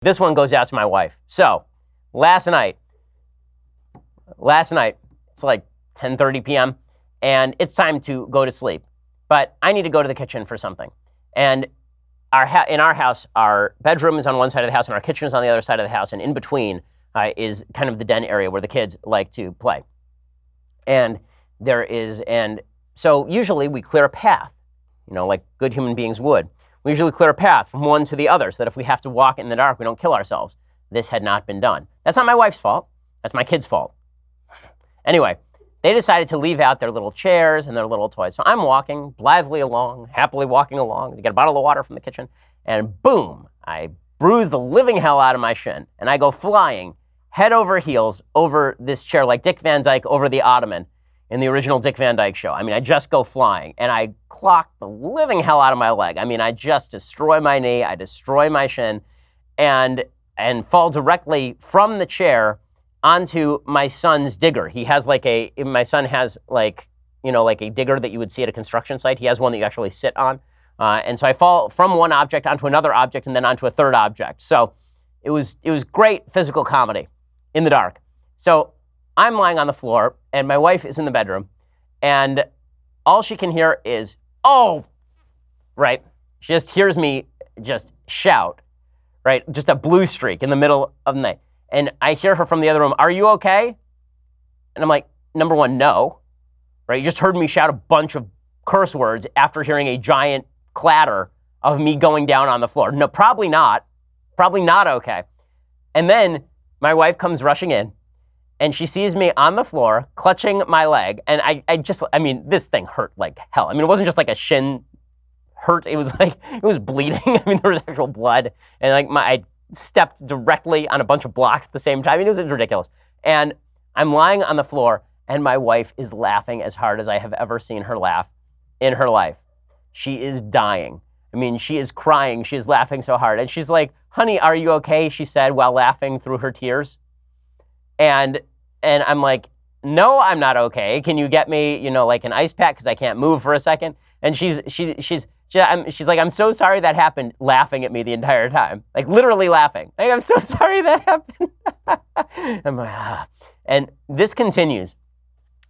This one goes out to my wife. So, last night, it's like 10:30 p.m., and it's time to go to sleep. But I need to go to the kitchen for something. And in our house, our bedroom is on one side of the house, and our kitchen is on the other side of the house, and in between is kind of the den area where the kids like to play. And so usually we clear a path, like good human beings would. We usually clear a path from one to the other so that if we have to walk in the dark, we don't kill ourselves. This had not been done. That's not my wife's fault. That's my kids' fault. Anyway, they decided to leave out their little chairs and their little toys. So I'm walking blithely along, happily walking along. They get a bottle of water from the kitchen, and boom, I bruise the living hell out of my shin, and I go flying head over heels over this chair like Dick Van Dyke over the ottoman in the original Dick Van Dyke Show. I mean, I just go flying, and I clock the living hell out of my leg. I mean, I just destroy my knee, I destroy my shin, and fall directly from the chair onto my son's digger. My son has like a digger that you would see at a construction site. He has one that you actually sit on. And so I fall from one object onto another object and then onto a third object. So it was great physical comedy in the dark. So I'm lying on the floor, and my wife is in the bedroom, and all she can hear is, "Oh!" Right? She just hears me just shout, right? Just a blue streak in the middle of the night. And I hear her from the other room, "Are you okay?" And I'm like, number one, no. Right? You just heard me shout a bunch of curse words after hearing a giant clatter of me going down on the floor. No, probably not. Probably not okay. And then my wife comes rushing in, and she sees me on the floor, clutching my leg. And this thing hurt like hell. I mean, it wasn't just like a shin hurt. It was like, it was bleeding. I mean, there was actual blood. And I stepped directly on a bunch of blocks at the same time. I mean, it was ridiculous. And I'm lying on the floor, and my wife is laughing as hard as I have ever seen her laugh in her life. She is dying. I mean, she is crying. She is laughing so hard. And she's like, "Honey, are you okay?" she said while laughing through her tears. And I'm like, "No, I'm not okay. Can you get me, like an ice pack because I can't move for a second?" And she's like, "I'm so sorry that happened," laughing at me the entire time, like literally laughing. Like, "I'm so sorry that happened." I'm like, ah. And this continues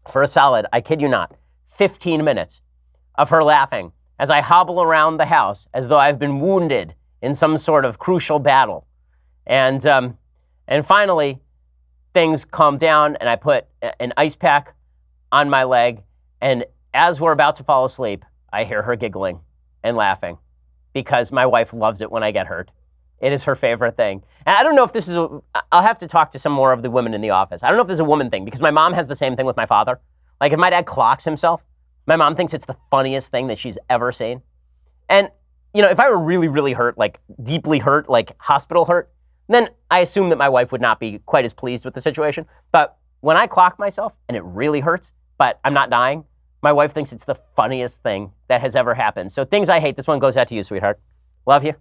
for a solid, I kid you not, 15 minutes of her laughing as I hobble around the house as though I've been wounded in some sort of crucial battle. And finally, things calm down, and I put an ice pack on my leg, and as we're about to fall asleep, I hear her giggling and laughing because my wife loves it when I get hurt. It is her favorite thing. And I don't know if this is, I'll have to talk to some more of the women in the office. I don't know if this is a woman thing, because my mom has the same thing with my father. Like, if my dad clocks himself, my mom thinks it's the funniest thing that she's ever seen. And, if I were really, really hurt, like deeply hurt, like hospital hurt, then I assume that my wife would not be quite as pleased with the situation. But when I clock myself and it really hurts, but I'm not dying, my wife thinks it's the funniest thing that has ever happened. So things I hate, this one goes out to you, sweetheart. Love you,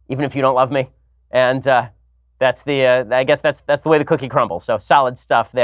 even if you don't love me. And I guess that's the way the cookie crumbles. So solid stuff there.